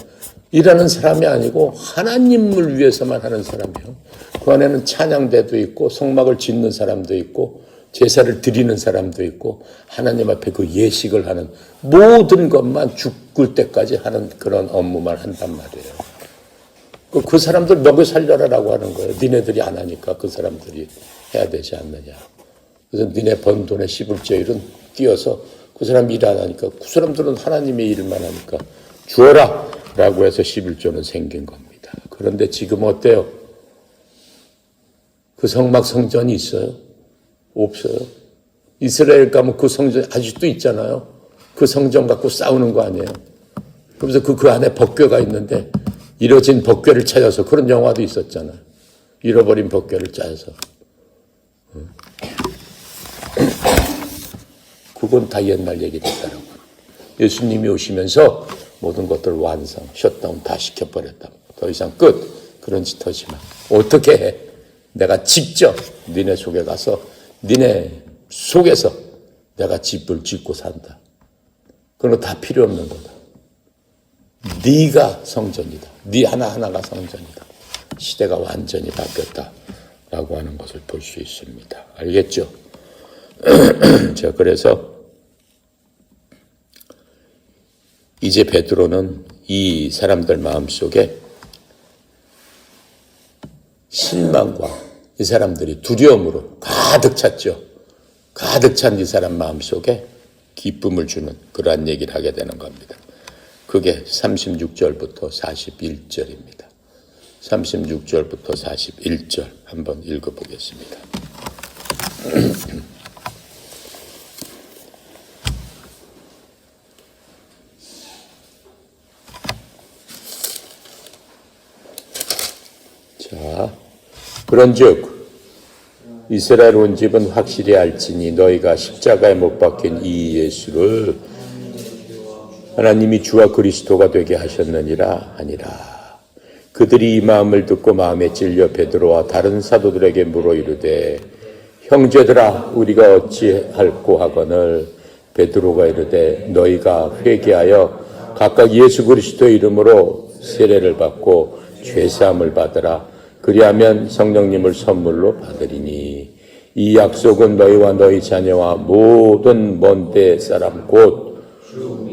일하는 사람이 아니고 하나님을 위해서만 하는 사람이에요. 그 안에는 찬양대도 있고 성막을 짓는 사람도 있고 제사를 드리는 사람도 있고 하나님 앞에 그 예식을 하는 모든 것만 죽을 때까지 하는 그런 업무만 한단 말이에요. 그 사람들 먹여 살려라라고 하는 거예요. 니네들이 안 하니까 그 사람들이 해야 되지 않느냐. 그래서 니네 번 돈의 11조일은 띄어서 그 사람 일 안 하니까 그 사람들은 하나님의 일만 하니까 주어라 라고 해서 11조는 생긴 겁니다. 그런데 지금 어때요? 그 성막 성전이 있어요? 없어요. 이스라엘 가면 그 성전 아직도 있잖아요. 그 성전 갖고 싸우는 거 아니에요. 그래서 그 안에 법궤가 있는데 잃어진 법궤를 찾아서 그런 영화도 있었잖아요. 잃어버린 법궤를 찾아서. 그건 다 옛날 얘기 됐다라고. 예수님이 오시면서 모든 것들을 완성, 셧다운 다 시켜버렸다. 더 이상 끝. 그런 짓 하지 마. 어떻게 해? 내가 직접 니네 속에 가서 니네 속에서 내가 집을 짓고 산다. 그런 거 다 필요 없는 거다. 네가 성전이다. 네 하나하나가 성전이다. 시대가 완전히 바뀌었다라고 하는 것을 볼 수 있습니다. 알겠죠? 자, 그래서 이제 베드로는 이 사람들 마음속에 실망과 이 사람들이 두려움으로 가득 찼죠. 가득 찬 이 사람 마음속에 기쁨을 주는 그러한 얘기를 하게 되는 겁니다. 그게 36절부터 41절입니다. 36절부터 41절 한번 읽어보겠습니다. 자, 그런즉 이스라엘 온 집은 확실히 알지니 너희가 십자가에 못 박힌 이 예수를 하나님이 주와 그리스도가 되게 하셨느니라 하니라. 그들이 이 마음을 듣고 마음에 찔려 베드로와 다른 사도들에게 물어 이르되 형제들아 우리가 어찌할꼬 하거늘 베드로가 이르되 너희가 회개하여 각각 예수 그리스도의 이름으로 세례를 받고 죄사함을 받으라. 그리하면 성령님을 선물로 받으리니 이 약속은 너희와 너희 자녀와 모든 먼데 사람 곧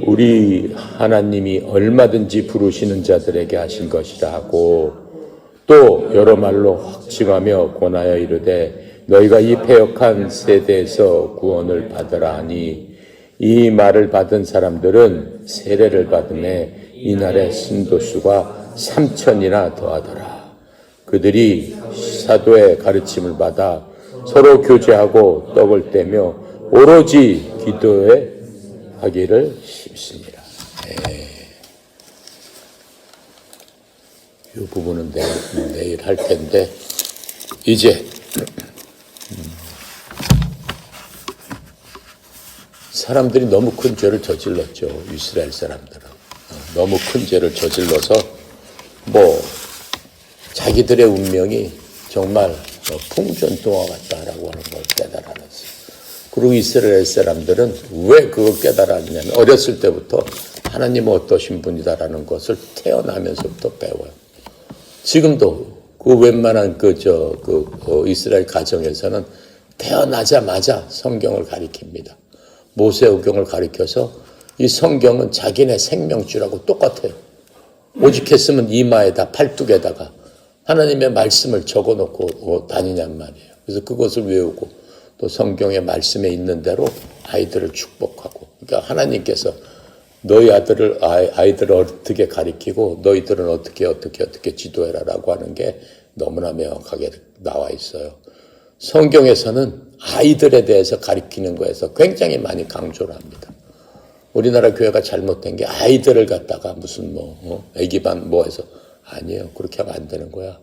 우리 하나님이 얼마든지 부르시는 자들에게 하신 것이라 하고 또 여러 말로 확증하며 권하여 이르되 너희가 이 패역한 세대에서 구원을 받으라 하니 이 말을 받은 사람들은 세례를 받음에 이날의 신도수가 3,000이나 더하더라. 그들이 사도의 가르침을 받아 서로 교제하고 떡을 떼며 오로지 기도에 하기를 힘씁니다. 이 부분은 내일 할 텐데 이제 사람들이 너무 큰 죄를 저질렀죠. 이스라엘 사람들은 너무 큰 죄를 저질러서 자기들의 운명이 정말 풍전등화 같다라고 하는 걸 깨달았어요. 그리고 이스라엘 사람들은 왜 그걸 깨달았냐면 어렸을 때부터 하나님은 어떠신 분이다라는 것을 태어나면서부터 배워요. 지금도 그 웬만한 이스라엘 가정에서는 태어나자마자 성경을 가리킵니다. 모세오경을 가리켜서 이 성경은 자기네 생명줄하고 똑같아요. 오직했으면 이마에다 팔뚝에다가 하나님의 말씀을 적어놓고 다니냔 말이에요. 그래서 그것을 외우고 또 성경의 말씀에 있는 대로 아이들을 축복하고, 그러니까 하나님께서 너희 아이들을 어떻게 가리키고 너희들은 어떻게 지도해라라고 하는 게 너무나 명확하게 나와 있어요. 성경에서는 아이들에 대해서 가리키는 거에서 굉장히 많이 강조를 합니다. 우리나라 교회가 잘못된 게 아이들을 갖다가 무슨 애기반 해서 아니에요. 그렇게 하면 안 되는 거야.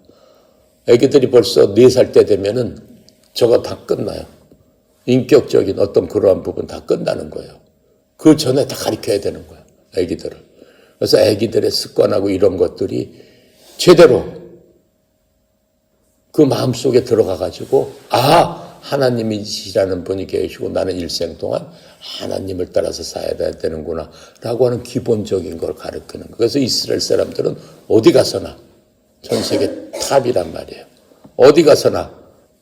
애기들이 벌써 4살 때 되면은 저거 다 끝나요. 인격적인 어떤 그러한 부분 다 끝나는 거예요. 그 전에 다 가르쳐야 되는 거예요. 애기들을. 그래서 애기들의 습관하고 이런 것들이 제대로 그 마음속에 들어가가지고 하나님이시라는 분이 계시고 나는 일생 동안 하나님을 따라서 살아야 되는구나 라고 하는 기본적인 걸 가르치는 거예요. 그래서 이스라엘 사람들은 어디 가서나 전 세계 탑이란 말이에요. 어디 가서나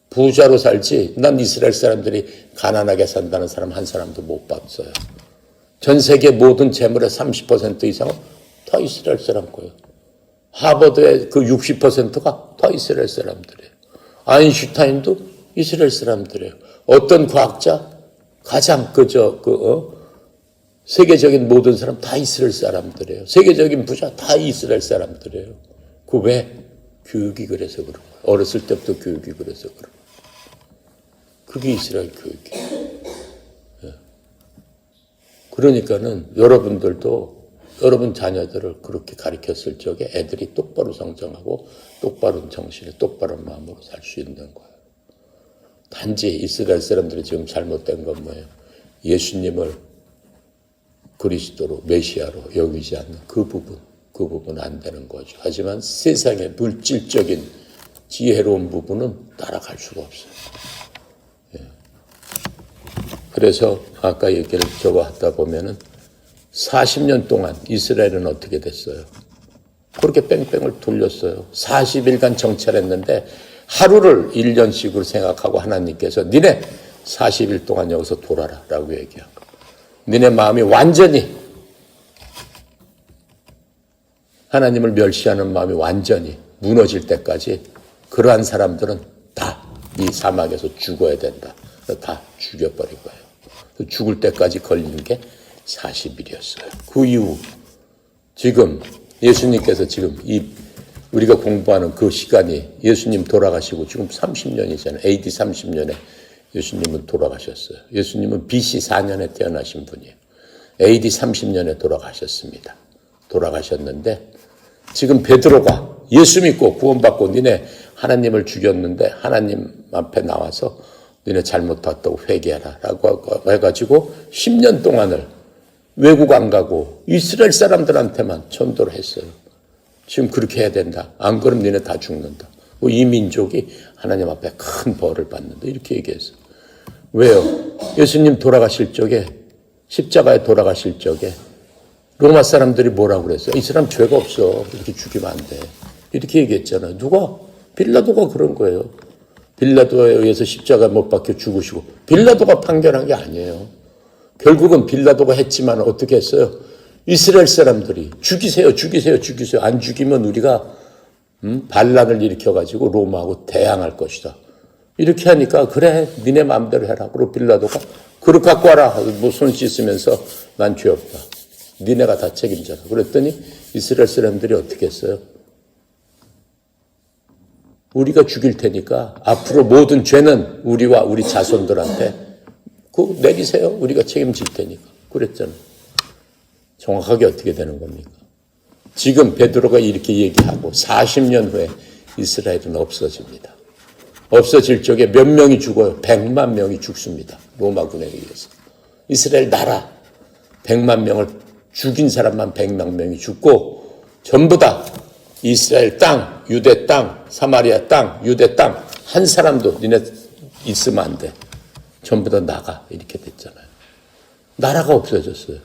부자로 살지 난 이스라엘 사람들이 가난하게 산다는 사람 한 사람도 못 봤어요. 전 세계 모든 재물의 30% 이상은 다 이스라엘 사람 거예요. 하버드의 그 60%가 다 이스라엘 사람들이에요. 아인슈타인도 이스라엘 사람들이에요. 어떤 과학자 가장 세계적인 모든 사람 다 이스라엘 사람들이에요. 세계적인 부자 다 이스라엘 사람들이에요. 그 왜? 교육이 그래서 그런 거예요. 어렸을 때부터 교육이 그래서 그런 거예요. 그게 이스라엘 교육이에요. 그러니까는 여러분들도 여러분 자녀들을 그렇게 가르쳤을 적에 애들이 똑바로 성장하고 똑바른 정신에 똑바른 마음으로 살 수 있는 거예요. 단지 이스라엘 사람들이 지금 잘못된 건 뭐예요? 예수님을 그리스도로 메시아로 여기지 않는 그 부분 안 되는 거죠. 하지만 세상의 물질적인 지혜로운 부분은 따라갈 수가 없어요. 그래서 아까 얘기를 저거 하다 보면은 40년 동안 이스라엘은 어떻게 됐어요? 그렇게 뺑뺑을 돌렸어요. 40일간 정찰했는데 하루를 1년씩으로 생각하고 하나님께서 니네 40일 동안 여기서 돌아라 라고 얘기하고 니네 마음이 완전히 하나님을 멸시하는 마음이 완전히 무너질 때까지 그러한 사람들은 다 이 사막에서 죽어야 된다. 다 죽여버린 거예요. 죽을 때까지 걸린 게 40일이었어요. 그 이후 지금 예수님께서 지금 우리가 공부하는 그 시간이 예수님 돌아가시고 지금 30년이잖아요. AD 30년에 예수님은 돌아가셨어요. 예수님은 BC 4년에 태어나신 분이에요. AD 30년에 돌아가셨습니다. 돌아가셨는데 지금 베드로가 예수 믿고 구원받고 니네 하나님을 죽였는데 하나님 앞에 나와서 니네 잘못했다고 회개하라 라고 해가지고 10년 동안을 외국 안 가고 이스라엘 사람들한테만 전도를 했어요. 지금 그렇게 해야 된다. 안 그러면 니네 다 죽는다. 이 민족이 하나님 앞에 큰 벌을 받는다. 이렇게 얘기했어요. 왜요? 예수님 돌아가실 적에, 십자가에 돌아가실 적에 로마 사람들이 뭐라고 그랬어요? 이 사람 죄가 없어. 이렇게 죽이면 안 돼. 이렇게 얘기했잖아요. 누가? 빌라도가 그런 거예요. 빌라도에 의해서 십자가에 못 박혀 죽으시고, 빌라도가 판결한 게 아니에요. 결국은 빌라도가 했지만 어떻게 했어요? 이스라엘 사람들이 죽이세요, 죽이세요, 죽이세요. 안 죽이면 우리가 반란을 일으켜가지고 로마하고 대항할 것이다. 이렇게 하니까 그래 니네 마음대로 해라. 그리고 빌라도가 그릇 갖고 와라. 뭐 손 씻으면서 난 죄 없다. 니네가 다 책임져라. 그랬더니 이스라엘 사람들이 어떻게 했어요? 우리가 죽일 테니까 앞으로 모든 죄는 우리와 우리 자손들한테 내리세요. 우리가 책임질 테니까. 그랬잖아요. 정확하게 어떻게 되는 겁니까? 지금 베드로가 이렇게 얘기하고 40년 후에 이스라엘은 없어집니다. 없어질 적에 몇 명이 죽어요? 100만 명이 죽습니다. 로마군에 의해서. 이스라엘 나라 100만 명을 죽인 사람만 100만 명이 죽고 전부 다 이스라엘 땅, 유대 땅, 사마리아 땅, 유대 땅 한 사람도 니네 있으면 안 돼. 전부 다 나가. 이렇게 됐잖아요. 나라가 없어졌어요.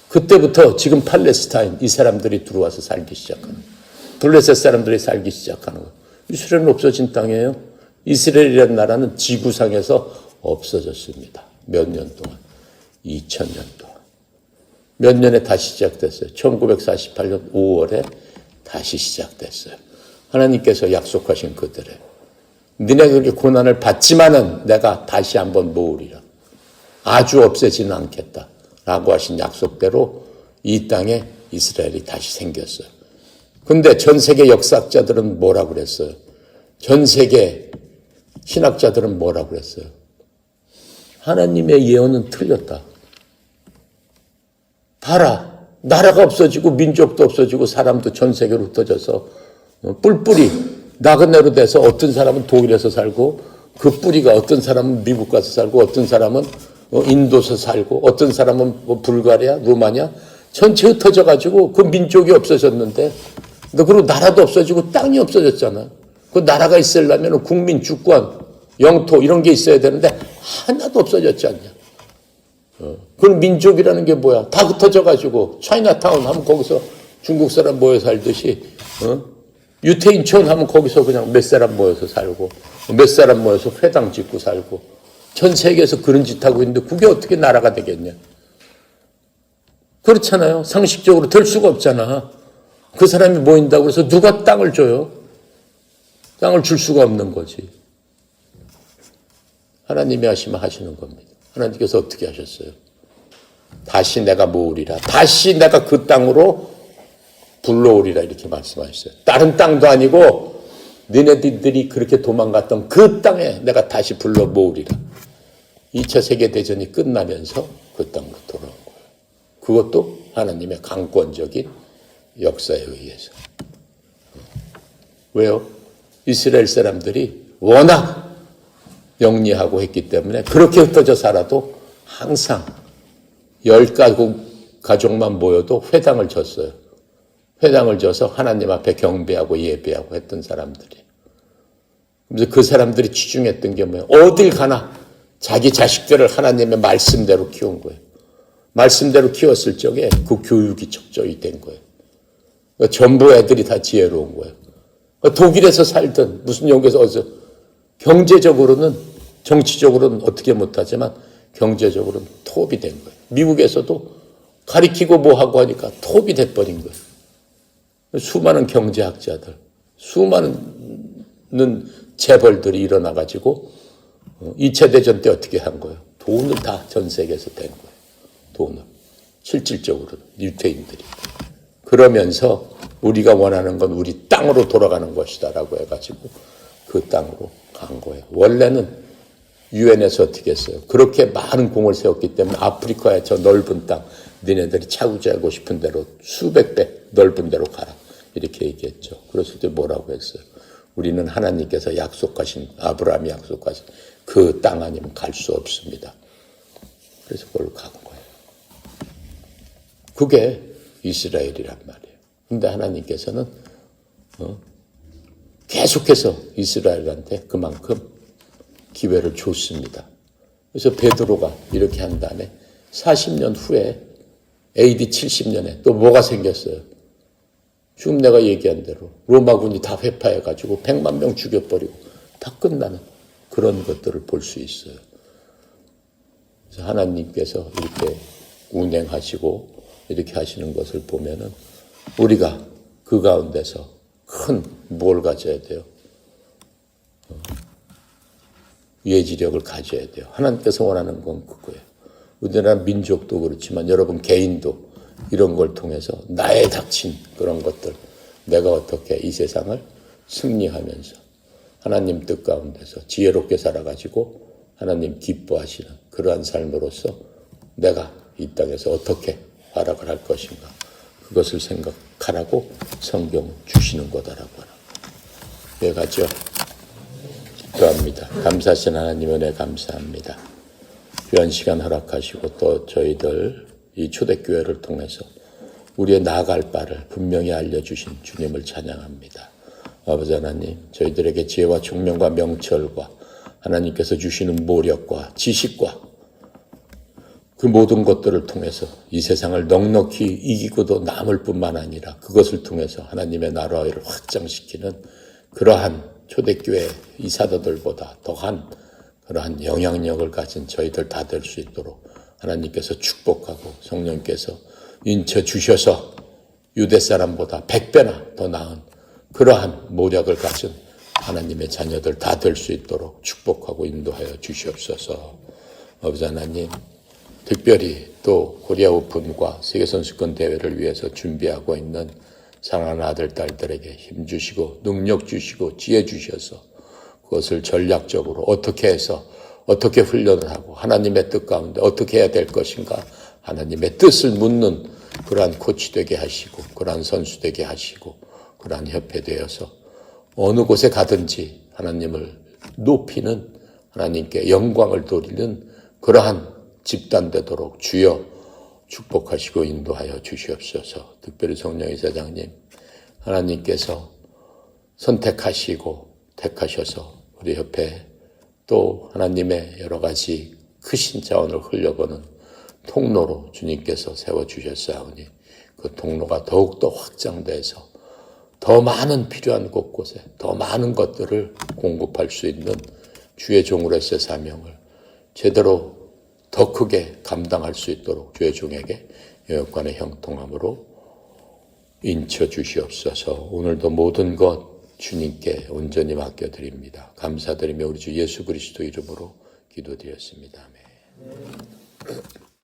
그때부터 지금 팔레스타인 이 사람들이 들어와서 살기 시작하는 거예요. 블레셋 사람들이 살기 시작하는 거예요. 이스라엘은 없어진 땅이에요. 이스라엘이라는 나라는 지구상에서 없어졌습니다. 몇 년 동안? 2000년 동안. 몇 년에 다시 시작됐어요. 1948년 5월에 다시 시작됐어요. 하나님께서 약속하신 그들의 너네가 그렇게 고난을 받지만은 내가 다시 한번 모으리라. 아주 없애지는 않겠다. 라고 하신 약속대로 이 땅에 이스라엘이 다시 생겼어요. 근데 전 세계 역사학자들은 뭐라고 그랬어요? 전 세계 신학자들은 뭐라고 그랬어요? 하나님의 예언은 틀렸다. 봐라. 나라가 없어지고 민족도 없어지고 사람도 전 세계로 흩어져서 뿔뿔이 나그네로 돼서 어떤 사람은 독일에서 살고 그 뿌리가 어떤 사람은 미국 가서 살고 어떤 사람은 인도에서 살고 어떤 사람은 불가리아, 루마니아 전체 흩어져 가지고 그 민족이 없어졌는데 그리고 나라도 없어지고 땅이 없어졌잖아. 그 나라가 있으려면 국민 주권, 영토 이런 게 있어야 되는데 하나도 없어졌지 않냐. 그럼 민족이라는 게 뭐야? 다 흩어져 가지고 차이나타운 하면 거기서 중국 사람 모여 살듯이 유태인촌 하면 거기서 그냥 몇 사람 모여서 살고 몇 사람 모여서 회당 짓고 살고 전 세계에서 그런 짓 하고 있는데 그게 어떻게 나라가 되겠냐. 그렇잖아요. 상식적으로 될 수가 없잖아. 그 사람이 모인다고 해서 누가 땅을 줘요? 땅을 줄 수가 없는 거지. 하나님이 하시면 하시는 겁니다. 하나님께서 어떻게 하셨어요? 다시 내가 모으리라. 다시 내가 그 땅으로 불러오리라 이렇게 말씀하셨어요. 다른 땅도 아니고 너네들이 그렇게 도망갔던 그 땅에 내가 다시 불러 모으리라. 2차 세계대전이 끝나면서 그 땅으로 돌아온 거예요. 그것도 하나님의 강권적인 역사에 의해서. 왜요? 이스라엘 사람들이 워낙 영리하고 했기 때문에 그렇게 흩어져 살아도 항상 10가족만 모여도 회당을 졌어요. 회당을 져서 하나님 앞에 경배하고 예배하고 했던 사람들이. 그래서 그 사람들이 치중했던 게 뭐예요? 어딜 가나 자기 자식들을 하나님의 말씀대로 키운 거예요. 말씀대로 키웠을 적에 그 교육이 척저이 된 거예요. 그러니까 전부 애들이 다 지혜로운 거예요. 그러니까 독일에서 살든 무슨 영국에서 어디서 경제적으로는 정치적으로는 어떻게 못하지만 경제적으로는 톱이 된 거예요. 미국에서도 가리키고 뭐하고 하니까 톱이 돼버린 거예요. 수많은 경제학자들, 수많은 재벌들이 일어나가지고 2차 대전 때 어떻게 한 거예요? 돈을 다 전 세계에서 댄 거예요. 돈을. 실질적으로는 유태인들이. 그러면서 우리가 원하는 건 우리 땅으로 돌아가는 것이다 라고 해가지고 그 땅으로 간 거예요. 원래는 유엔에서 어떻게 했어요? 그렇게 많은 공을 세웠기 때문에 아프리카의 저 넓은 땅 너네들이 차지하고 싶은 대로 수백 배 넓은 데로 가라. 이렇게 얘기했죠. 그랬을 때 뭐라고 했어요? 우리는 하나님께서 약속하신 아브라함이 약속하신 그 땅 아니면 갈 수 없습니다. 그래서 그걸 간 거예요. 그게 이스라엘이란 말이에요. 근데 하나님께서는 계속해서 이스라엘한테 그만큼 기회를 줬습니다. 그래서 베드로가 이렇게 한 다음에 40년 후에 AD 70년에 또 뭐가 생겼어요? 지금 내가 얘기한 대로 로마군이 다 회파해가지고 100만 명 죽여버리고 다 끝나는 그런 것들을 볼 수 있어요. 그래서 하나님께서 이렇게 운행하시고 이렇게 하시는 것을 보면은 우리가 그 가운데서 큰 뭘 가져야 돼요? 예지력을 가져야 돼요. 하나님께서 원하는 건 그거예요. 우리나라 민족도 그렇지만 여러분 개인도 이런 걸 통해서 나에 닥친 그런 것들 내가 어떻게 이 세상을 승리하면서 하나님 뜻 가운데서 지혜롭게 살아가지고 하나님 기뻐하시는 그러한 삶으로서 내가 이 땅에서 어떻게 활약을 할 것인가 그것을 생각하라고 성경 주시는 거다라고 하는 네 가지요. 기도합니다. 감사하신 하나님 은혜 감사합니다. 귀한 시간 허락하시고 또 저희들 이 초대교회를 통해서 우리의 나아갈 바를 분명히 알려주신 주님을 찬양합니다. 아버지 하나님, 저희들에게 지혜와 총명과 명철과 하나님께서 주시는 모력과 지식과 그 모든 것들을 통해서 이 세상을 넉넉히 이기고도 남을 뿐만 아니라 그것을 통해서 하나님의 나라를 확장시키는 그러한 초대교회 이사도들보다 더한 그러한 영향력을 가진 저희들 다 될 수 있도록 하나님께서 축복하고 성령께서 인쳐 주셔서 유대 사람보다 100배나 더 나은 그러한 모략을 가진 하나님의 자녀들 다 될 수 있도록 축복하고 인도하여 주시옵소서. 아버지 하나님, 특별히 또 코리아 오픈과 세계선수권 대회를 위해서 준비하고 있는 사랑하는 아들, 딸들에게 힘 주시고 능력 주시고 지혜 주셔서 그것을 전략적으로 어떻게 해서 어떻게 훈련을 하고 하나님의 뜻 가운데 어떻게 해야 될 것인가 하나님의 뜻을 묻는 그러한 코치 되게 하시고 그러한 선수 되게 하시고 그러한 협회 되어서 어느 곳에 가든지 하나님을 높이는 하나님께 영광을 돌리는 그러한 집단 되도록 주여 축복하시고 인도하여 주시옵소서. 특별히 성령 이사장님 하나님께서 선택하시고 택하셔서 우리 협회 또 하나님의 여러 가지 크신 자원을 흘려보는 통로로 주님께서 세워주셨사오니 그 통로가 더욱더 확장돼서 더 많은 필요한 곳곳에 더 많은 것들을 공급할 수 있는 주의 종으로서의 사명을 제대로 더 크게 감당할 수 있도록 주의 종에게 영역간의 형통함으로 인쳐 주시옵소서. 오늘도 모든 것 주님께 온전히 맡겨드립니다. 감사드리며 우리 주 예수 그리스도 이름으로 기도드렸습니다. 아멘.